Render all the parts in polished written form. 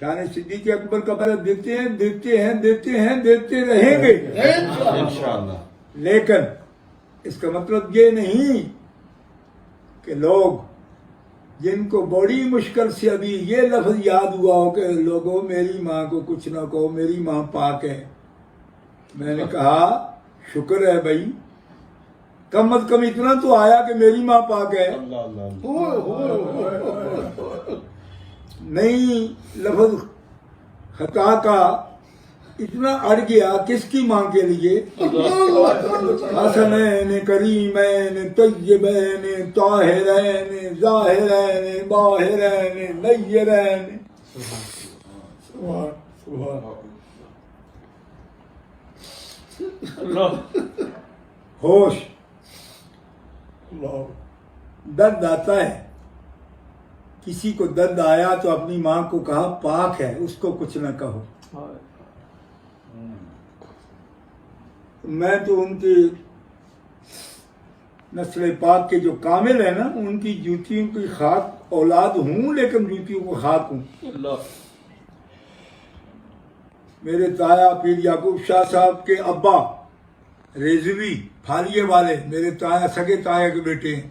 شان صدیق اکبر کا بدلہ دیتے ہیں، دیتے ہیں، دیتے ہیں، دیتے رہیں گے انشاءاللہ۔ لیکن اس کا مطلب یہ نہیں کہ لوگ جن کو بڑی مشکل سے ابھی یہ لفظ یاد ہوا ہو کہ لوگوں میری ماں کو کچھ نہ کہو، میری ماں پاک ہے، میں نے کہا شکر ہے بھائی، کم از کم اتنا تو آیا کہ میری ماں پاک ہے۔ اللہ اللہ نہیں، لفظ خطا کا اتنا اڑ گیا کس کی ماں کے لیے؟ حسنین کریمین طیبین طاہرین ظاہرین باہرین نیرین۔ سبحان سبحان ہوش، درد آتا ہے، کسی کو درد آیا تو اپنی ماں کو کہا پاک ہے، اس کو کچھ نہ کہو۔ میں تو ان کی نسل پاک کے جو کامل ہیں نا، ان کی جوتیوں کی خاک اولاد ہوں، لیکن جوتیوں کو خاک ہوں۔ میرے تایا پیر یعقوب شاہ صاحب کے ابا ریزوی پھالیے والے میرے تایا سگے تایا کے بیٹے ہیں۔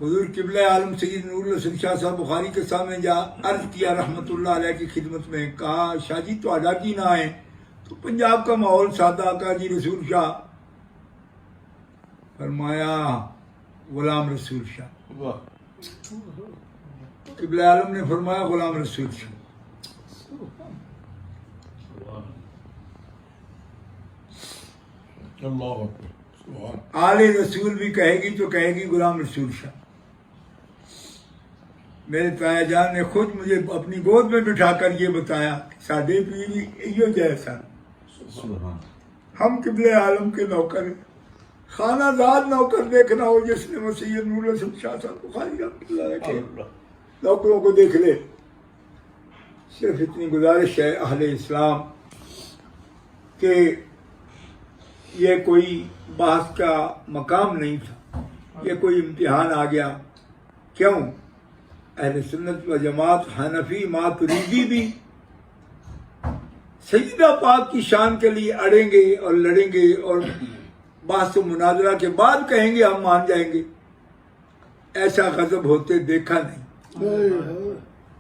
حضور قبلہ عالم سید نور الحسن شاہ صاحب بخاری کے سامنے جا عرض کیا رحمت اللہ علیہ کی خدمت میں، کہا شاہ جی تو اڈا کی نہ آئے تو پنجاب کا ماحول سادہ، کہا جی رسول شاہ، فرمایا غلام رسول شاہ، قبلہ عالم نے فرمایا غلام رسول شاہ۔ آل رسول بھی کہے گی تو کہے گی غلام رسول شاہ۔ میرے تایا جان نے خود مجھے اپنی گود میں بٹھا کر یہ بتایا کہ سادے پیری ایو جیسا، ہم قبلہ عالم کے نوکر ہیں، خانہ زاد نوکر دیکھنا ہو جس نے سید نور الحسن شاہ صاحب بخاری رحمۃ اللہ علیہ کے نوکروں کو دیکھ لے۔ صرف اتنی گزارش ہے اہل اسلام کہ یہ کوئی بحث کا مقام نہیں تھا، یہ کوئی امتحان آ گیا۔ کیوں؟ اہل سنت و جماعت حنفی ماتریدی بھی سیدہ پاک کی شان کے لیے اڑیں گے اور لڑیں گے، اور بحث و مناظرہ کے بعد کہیں گے ہم مان جائیں گے۔ ایسا غضب ہوتے دیکھا نہیں،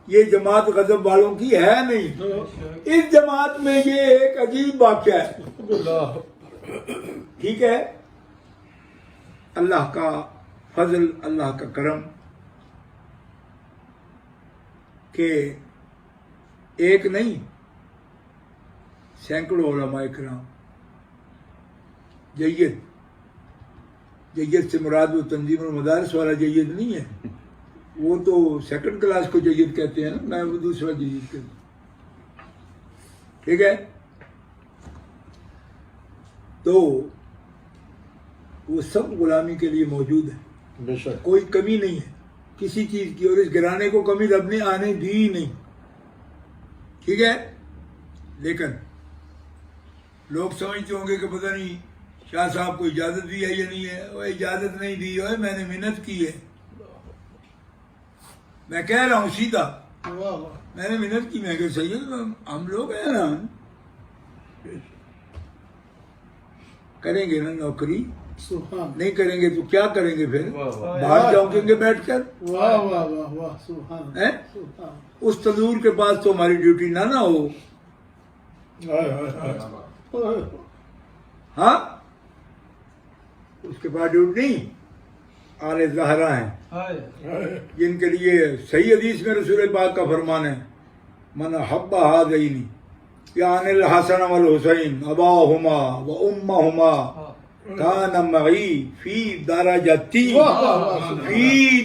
یہ جماعت غضب والوں کی ہے نہیں۔ اس جماعت میں یہ ایک عجیب واقعہ ہے، ٹھیک ہے، اللہ کا فضل، اللہ کا کرم کہ ایک نہیں سینکڑوں علماء کرام جید سے مراد وہ تنظیم المدارس والا جید نہیں ہے، وہ تو سیکنڈ کلاس کو جید کہتے ہیں نا، میں وہ دوسرا جید کہتا ہوں، ٹھیک ہے۔ تو وہ سب غلامی کے لیے موجود ہے، بے شک کوئی کمی نہیں ہے کسی چیز کی، اور اس گھرانے کو کمی رب نے آنے دی ہی نہیں، ٹھیک ہے۔ لیکن لوگ سمجھتے ہوں گے کہ پتہ نہیں شاہ صاحب کو اجازت دی ہے یا نہیں ہے۔ وہ اجازت نہیں دی ہے، میں نے منت کی ہے، میں کہہ رہا ہوں سیدھا، میں نے منت کی، میں کہ سید ہم لوگ ہیں نا، کریں گے نا نوکری، نہیں کریں گے تو کیا کریں گے پھر؟ باہر چونکیں گے بیٹھ کر؟ اس تدور کے پاس تو ہماری ڈیوٹی نہ ہو، ہاں اس کے بعد ڈیوٹی نہیں۔ آل زہرا ہیں جن کے لیے صحیح حدیث میں رسول پاک کا فرمان ہے، من حب ہذین یعنی الحسن والحسین اباہما و امہما کان معی فی درجتی فی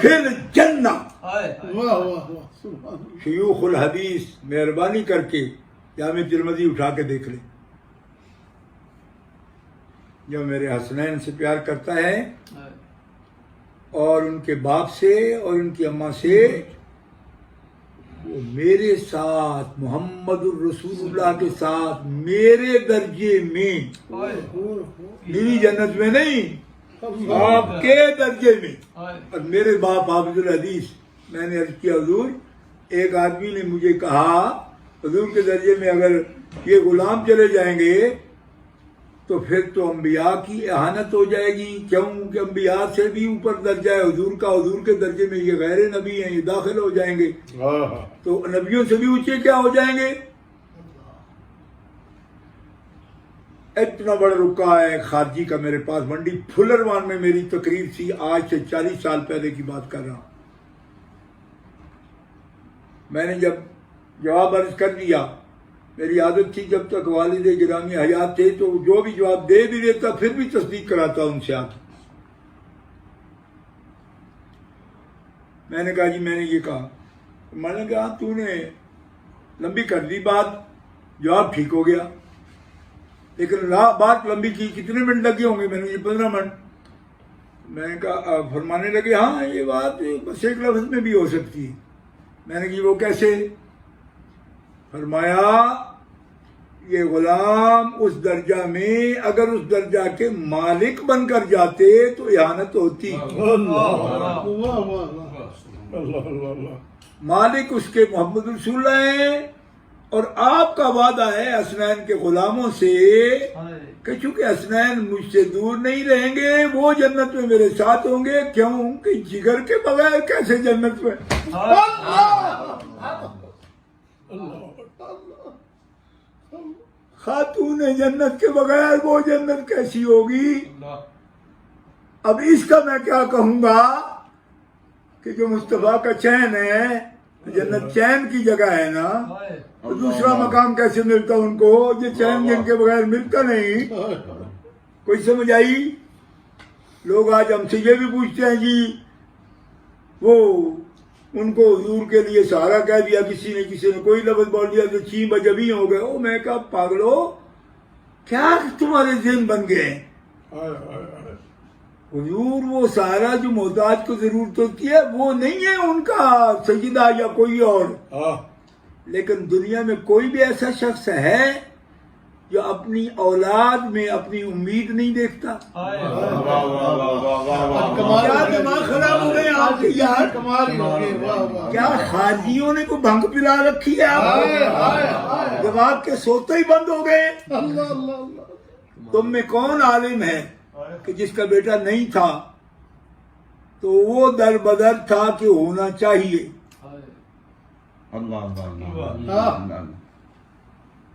الجنہ۔ شیوخ الحدیث مہربانی کر کے جامع ترمذی اٹھا کے دیکھ لیں، جو میرے حسنین سے پیار کرتا ہے اور ان کے باپ سے اور ان کی اماں سے، وہ میرے ساتھ محمد الرسول اللہ کے ساتھ میرے درجے میں، میری جنت میں نہیں، آپ کے درجے میں، اور میرے باپ حافظ الحدیث میں نے عرض کیا حضور ایک آدمی نے مجھے کہا حضور کے درجے میں اگر یہ غلام چلے جائیں گے تو پھر تو انبیاء کی اہانت ہو جائے گی، کیوں کہ انبیاء سے بھی اوپر درجہ ہے حضور کا، حضور کے درجے میں یہ غیر نبی ہیں، یہ داخل ہو جائیں گے تو نبیوں سے بھی اونچے کیا ہو جائیں گے؟ اتنا بڑا رکا ہے خارجی کا میرے پاس، منڈی پھلروان میں میری تقریر تھی، آج سے 40 سال پہلے کی بات کر رہا ہوں۔ میں نے جب جواب عرض کر دیا، میری عادت تھی جب تک والد گرامی حیات تھے تو جو بھی جواب دے بھی دیتا پھر بھی تصدیق کراتا ان سے آتا۔ میں نے کہا جی میں نے یہ کہا، میں نے کہا تو نے لمبی کر دی بات، جواب ٹھیک ہو گیا لیکن بات لمبی کی، کتنے منٹ لگے ہوں گے؟ میں نے یہ 15 منٹ۔ میں نے کہا فرمانے لگے ہاں یہ بات بس ایک لفظ میں بھی ہو سکتی ہے۔ میں نے کہا وہ کیسے؟ فرمایا یہ غلام اس درجہ میں اگر اس درجہ کے مالک بن کر جاتے تو اہانت ہوتی، مالک اس کے محمد رسول اللہ ہیں، اور آپ کا وعدہ ہے حسنین کے غلاموں سے کہ چونکہ حسنین مجھ سے دور نہیں رہیں گے وہ جنت میں میرے ساتھ ہوں گے، کیوں کہ جگر کے بغیر کیسے جنت میں؟ خاتون جنت کے بغیر وہ جنت کیسی ہوگی؟ اب اس کا میں کیا کہوں گا کہ جو مصطفیٰ کا چین ہے، جنت چین کی جگہ ہے نا، تو دوسرا مقام کیسے ملتا ان کو؟ یہ چین جن کے بغیر ملتا نہیں۔ کوئی سمجھ آئی؟ لوگ آج ہم سے یہ بھی پوچھتے ہیں جی وہ ان کو حضور کے لیے سہارا کہہ دیا کسی نے کوئی لفظ بول دیا تو چین بجبی ہو گئے۔ او میں کہا پاگلو کیا تمہارے ذہن بن گئے ہیں؟ حضور وہ سہارا جو محتاج کو ضرورت ہوتی ہے وہ نہیں ہے ان کا سجدہ یا کوئی اور، لیکن دنیا میں کوئی بھی ایسا شخص ہے جو اپنی اولاد میں اپنی امید نہیں دیکھتا؟ کیا دماغ خراب ہو گئے آپ کے یار؟ کیا خارجیوں نے کو بھنگ پلا رکھی ہے آپ کو؟ دماغ کے سوتے ہی بند ہو گئے۔ تم میں کون عالم ہے کہ جس کا بیٹا نہیں تھا تو وہ در بدر تھا کہ ہونا چاہیے؟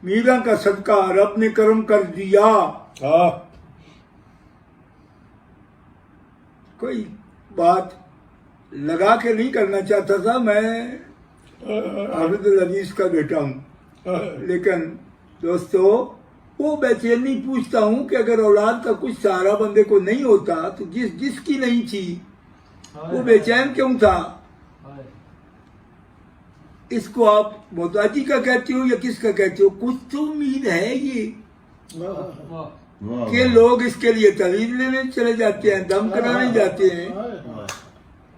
میرا کا صدقہ رب نے کرم کر دیا۔ کوئی بات لگا کے نہیں کرنا چاہتا تھا، میں حافظ العزیز کا بیٹا ہوں، لیکن دوستو وہ بے چینی پوچھتا ہوں کہ اگر اولاد کا کچھ سہارا بندے کو نہیں ہوتا تو جس کی نہیں تھی وہ بے چین کیوں تھا؟ اس کو آپ محتاجی کا کہتے ہو یا کس کا کہتے ہو؟ کچھ تو امید ہے یہ کہ لوگ اس کے لیے تعویذ لینے چلے جاتے ہیں، دم کرانے جاتے ہیں۔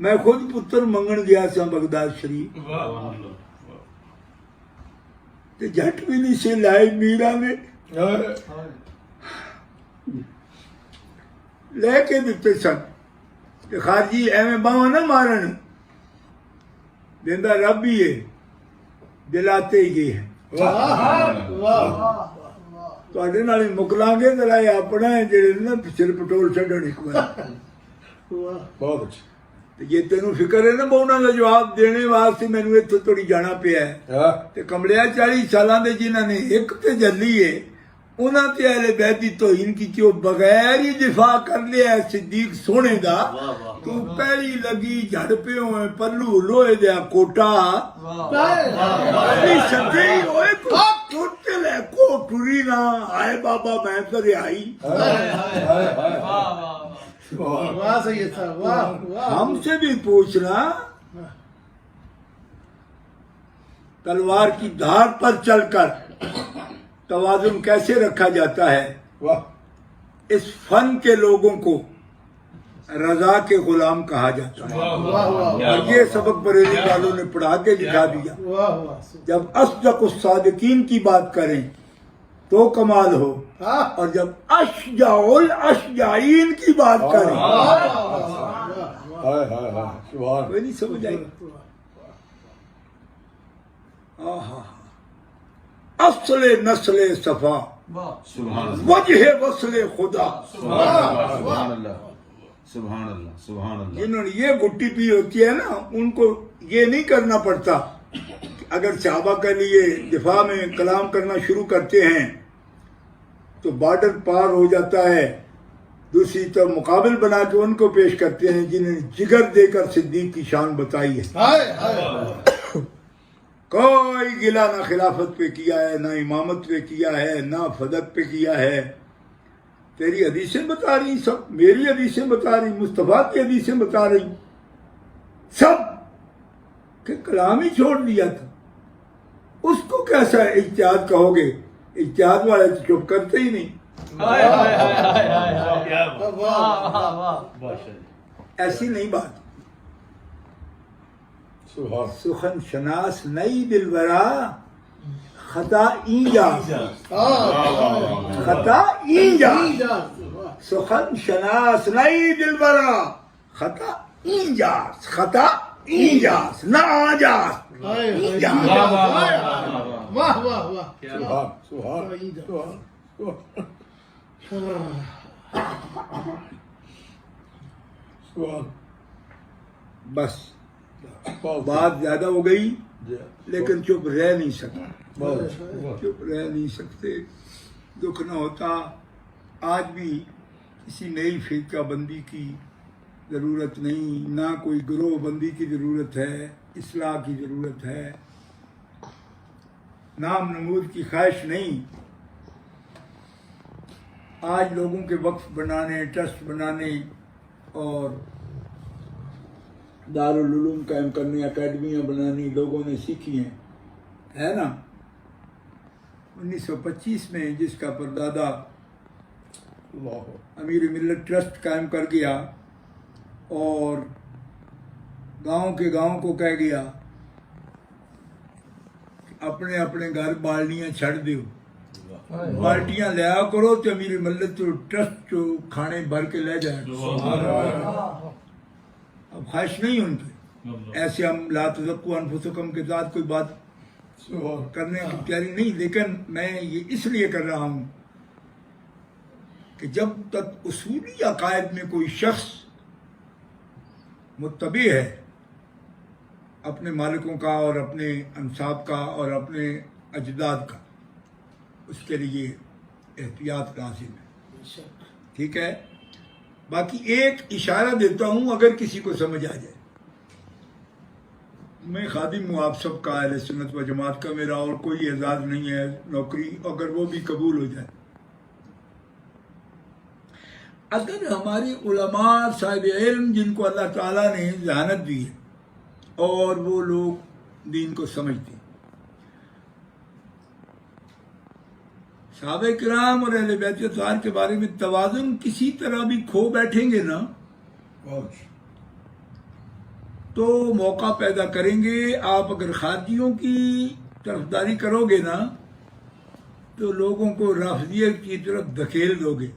میں خود پتر منگن گیا تھا بغداد شریف، تو جھٹ بھی نہیں سے لائے میرا نے لے کے دیتے سن کہ خارجی ایویں باواں نہ مارن، دیندہ رب ہی ہے، دلاتے ہی ہے۔ تواڈے نال مکلاں گے ذرا اپنا ہے جڑے نا سر پٹول چھڈن ایک بار۔ بہت اچھا، یہ تینوں فکر ہے نا بہنا کا جواب دینے واسطے مینوں اتھے توڑی جانا پیا ہے۔ تے کملیا 40 سالاں دے جنہاں نے ایک تے جلی ہے انہاں تے اہل بیت دی توہین کی وہ بغیر ہی دفاع کر لیا ہے صدیق سونے دا۔ تو پہلی لگی جھڑ پہ ہوئے پلو لوہے دیا کوٹا سدے ہی ہوئے کوٹے لے کو ٹری نہ آئے بابا میں تو رہائی۔ ہم سے بھی پوچھنا تلوار کی دھار پر چل کر توازن کیسے رکھا جاتا ہے؟ اس فن کے لوگوں کو رضا کے غلام کہا جاتا ہے، اور یہ سبق بریلی والوں نے پڑھا کے دکھا دیا۔ جب اصدق الصادقین کی بات کریں تو کمال ہو، اور جب اشجع الاشجعین کی بات کریں ہائے ہائے ہائے سبحان کوئی نہیں سمجھ آئی اصل نسل صفا سبحان اللہ وجہ وصل خدا. سبحان اللہ سبحان اللہ سبحان اللہ. جنہوں نے یہ گٹی پی ہوتی ہے نا ان کو یہ نہیں کرنا پڑتا. اگر صحابہ کے لیے دفاع میں کلام کرنا شروع کرتے ہیں تو بارڈر پار ہو جاتا ہے. دوسری طرف مقابل بنا کے ان کو پیش کرتے ہیں جنہیں جگر دے کر صدیق کی شان بتائی ہے. کوئی گلہ نہ خلافت پہ کیا ہے، نہ امامت پہ کیا ہے، نہ فدق پہ کیا ہے. تیری حدیثیں بتا رہی سب، میری حدیثیں بتا رہی، مصطفیٰ کی حدیثیں بتا رہی سب، کہ کلام ہی چھوڑ دیا تھا. اس کو کیسا اجتہاد کہو گے؟ اجتہاد والے تو چپ کرتے ہی نہیں. ایسی نہیں بات. سبحان سخن شناس نئی دلبرا خطا اینجاز، خطا اینجاز. سخن شناس نئی دلبرا خطا اینجاز، خطا اینجاز نہ آجاز. واہ واہ واہ. سبحان سبحان سبحان. بس بات زیادہ ہو گئی لیکن چپ رہ نہیں سکتا، چپ رہ نہیں سکتے. دکھ نہ ہوتا. آج بھی کسی نئی فرقہ بندی کی ضرورت نہیں، نہ کوئی گروہ بندی کی ضرورت ہے، اصلاح کی ضرورت ہے. نام نمود کی خواہش نہیں. آج لوگوں کے وقف بنانے، ٹرسٹ بنانے اور دارالعلوم قائم کرنے، اکیڈمیاں بنانی لوگوں نے سیکھی ہیں، ہے نا. 1925 میں جس کا پردادا امیر ملت ٹرسٹ قائم کر گیا اور گاؤں کے گاؤں کو کہہ گیا اپنے اپنے گھر بالٹیاں چھڑ دیو، بالٹیاں لیا کرو تو امیر ملت جو ٹرسٹ جو کھانے بھر کے لے جائے. اب خواہش نہیں ان کی. ایسے ہم لا تزکوا انفسکم کے ساتھ کوئی بات کرنے کی تیاری نہیں، لیکن میں یہ اس لیے کر رہا ہوں کہ جب تک اصولی عقائد میں کوئی شخص متبع ہے اپنے مالکوں کا اور اپنے انصاب کا اور اپنے اجداد کا، اس کے لیے احتیاط لازم ہے. ٹھیک ہے. باقی ایک اشارہ دیتا ہوں اگر کسی کو سمجھ آ جائے. میں خادم ہوں آپ سب کا، اہل سنت و جماعت کا. میرا اور کوئی اعزاز نہیں ہے نوکری، اگر وہ بھی قبول ہو جائے. اگر ہماری علماء صاحب علم جن کو اللہ تعالیٰ نے ذہانت دی ہے اور وہ لوگ دین کو سمجھتے ہیں، صحابہ کرام اور اہل بیت اطہار کے بارے میں توازن کسی طرح بھی کھو بیٹھیں گے نا تو موقع پیدا کریں گے. آپ اگر خارجیوں کی طرفداری کرو گے نا تو لوگوں کو رافضیت کی طرف دھکیل دو گے،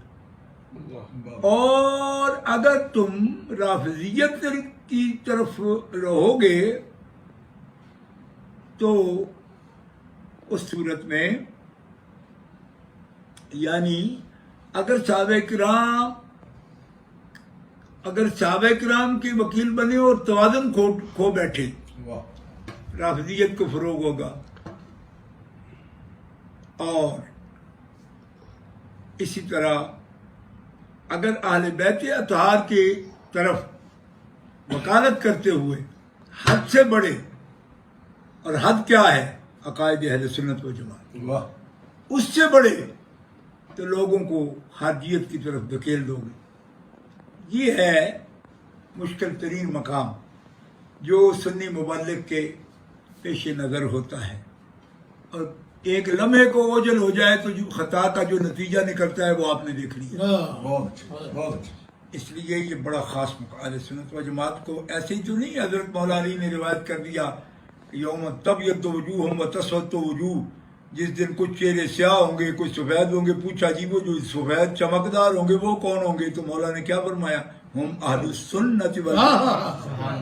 اور اگر تم رافضیت کی طرف رہو گے تو اس صورت میں یعنی اگر صحابہ کرام کے وکیل بنے اور توازن کھو بیٹھے، رافضیت کو فروغ ہوگا. اور اسی طرح اگر اہل بیت اطہار کی طرف وکالت کرتے ہوئے حد سے بڑھے، اور حد کیا ہے؟ عقائد اہل سنت و جماعت، اس سے بڑھے تو لوگوں کو خارجیت کی طرف دھکیل دو گے. یہ ہے مشکل ترین مقام جو سنی مبلغ کے پیش نظر ہوتا ہے. اور ایک لمحے کو اوجل ہو جائے تو جو خطا کا جو نتیجہ نکلتا ہے وہ آپ نے دیکھ لیا. اس لیے یہ بڑا خاص مقام اہل سنت و جماعت کو ایسے ہی تو نہیں. حضرت مولا علی نے روایت کر دیا یوم تبیض وجوہ و تسود وجوہ، جس دن کچھ چہرے سیاہ ہوں گے، کچھ سفید ہوں گے. پوچھا جی وہ جو سفید چمکدار ہوں گے وہ کون ہوں گے؟ تو مولا نے کیا فرمایا؟ ہم اہل السنت والجماعہ.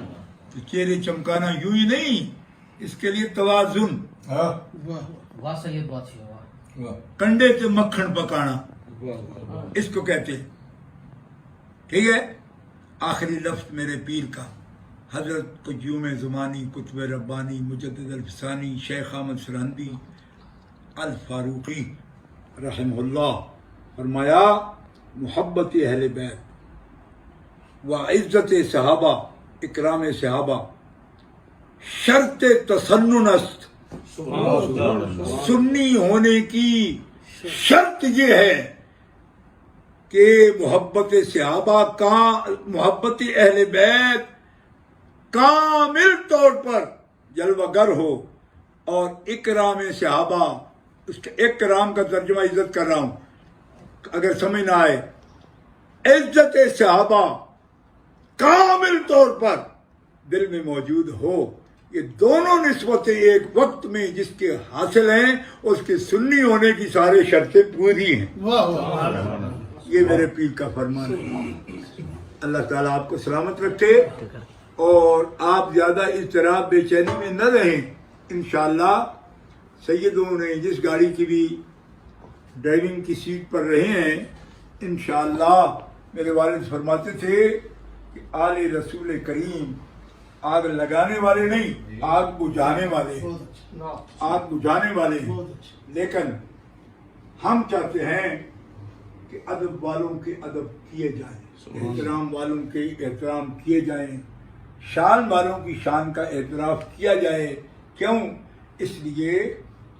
تو چہرے چمکانا یوں ہی نہیں، اس کے لیے توازن، واہ سید بادشاہ واہ. کنڈے سے مکھن پکانا اس کو کہتے ہیں. ٹھیک ہے. آخری لفظ میرے پیر کا، حضرت قیوم زمانی قطب ربانی مجدد الفسانی شیخ احمد سرہندی الفاروقی رحمہ اللہ، فرمایا محبت اہل بیت و عزت صحابہ اکرام صحابہ شرط تسنن است. سنی ہونے کی شرط یہ ہے کہ محبت صحابہ کا، محبت اہل بیت کامل طور پر جلوہ گر ہو، اور اکرام صحابہ، اس کے اکرام کا ترجمہ عزت کر رہا ہوں اگر سمجھ نہ آئے، عزت صحابہ کامل طور پر دل میں موجود ہو. یہ دونوں نسبتیں ایک وقت میں جس کے حاصل ہیں اس کے سنی ہونے کی سارے شرطیں پوری ہیں. یہ میرے پیر کا فرمان ہے. اللہ تعالیٰ آپ کو سلامت رکھے اور آپ زیادہ اضطراب بے چینی میں نہ رہیں. انشاءاللہ سیدوں نے جس گاڑی کی بھی ڈرائیونگ کی سیٹ پر رہے ہیں، انشاءاللہ میرے والد فرماتے تھے کہ آل رسول کریم آگ لگانے والے نہیں، آگ بجھانے والے ہیں، آگ بجھانے والے ہیں. لیکن ہم چاہتے ہیں کہ ادب والوں کے ادب کیے جائیں، احترام والوں کے احترام کیے جائیں، شان والوں کی شان کا اعتراف کیا جائے. کیوں؟ اس لیے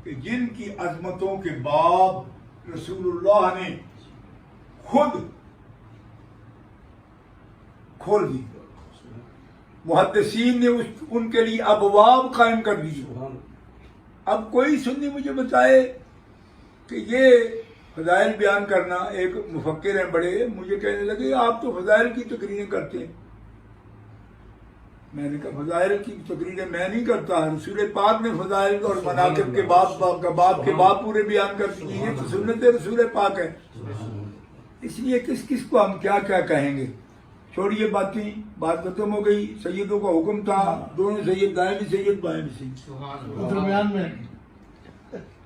کہ جن کی عظمتوں کے باب رسول اللہ نے خود کھول دی، محدثین نے ان کے لیے ابواب قائم کر دی. اب کوئی سنی مجھے بتائے کہ یہ فضائل بیان کرنا، ایک مفکر ہیں بڑے، مجھے کہنے لگے آپ تو فضائل کی تقریریں کرتے ہیں. میں نے کہا فضائل کی تقریریں میں نہیں کرتا، رسول پاک نے فضائل اور مناقب کے باب کے باب پورے بیان کر دیے ہیں، تو سنت رسول پاک ہے. اس لیے کس کس کو ہم کیا کیا کہیں گے. چھوڑیے باتیں، بات ختم ہو گئی. سیدوں کا حکم تھا، دونوں سید، دائیں بھی سید بائیں بھی سید، درمیان میں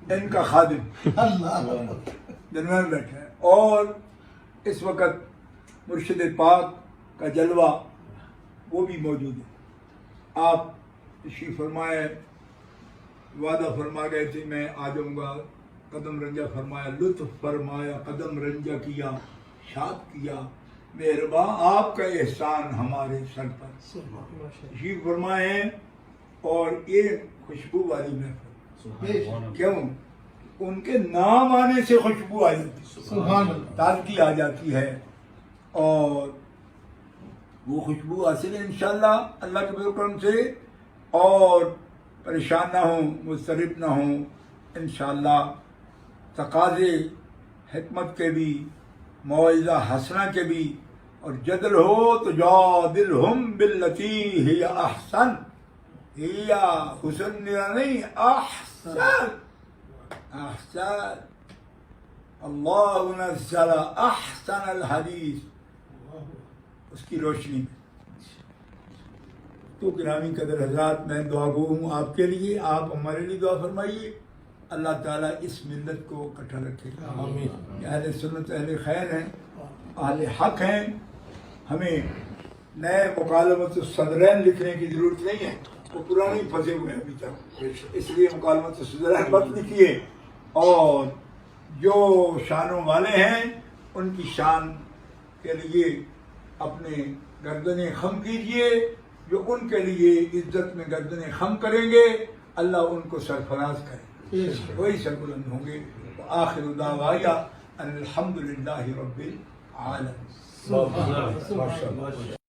ان کا خادم درمیان بیٹھا ہے. اور اس وقت مرشد پاک کا جلوہ وہ بھی موجود ہے. آپ تشریف فرمائے، وعدہ فرما گئے تھے میں آ جاؤں گا، قدم رنجہ فرمایا، لطف فرمایا، قدم رنجہ کیا، شاد کیا. مہرباں آپ کا احسان ہمارے سر پر. تشریف فرمائے اور یہ خوشبو والی محفل، کیوں؟ ان کے نام آنے سے خوشبو آ جاتی، تازگی آ جاتی ہے، اور وہ خوشبو حاصل ہے انشاءاللہ اللہ کے فضل و کرم سے. اور پریشان نہ ہوں، مضطرب نہ ہوں. انشاءاللہ تقاضے حکمت کے بھی، موعظہ حسنہ کے بھی، اور جدل ہو تو جادلہم باللتی ہی احسن، ہی حسن نہیں، احسن احسن. اللہ نزل احسن الحدیث، اس کی روشنی میں. تو گرامی قدر حضرات، میں دعا گو ہوں آپ کے لیے، آپ ہمارے لیے دعا فرمائیے. اللہ تعالیٰ اس ملت کو اکٹھا رکھے. اہل سنت اہل خیر ہیں، اہل حق ہیں. ہمیں نئے مکالمت الصدرین لکھنے کی ضرورت نہیں ہے، وہ پرانے ہی پھنسے ہوئے ہیں ابھی تک. اس لیے مکالمت الصدرین مت لکھیے، اور جو شانوں والے ہیں ان کی شان کے لیے اپنے گردنیں خم کیجئے. جو ان کے لیے عزت میں گردنیں خم کریں گے اللہ ان کو سرفراز کرے، وہی سربلند ہوں گے. آخر دعوانا الحمدللہ رب العالمین.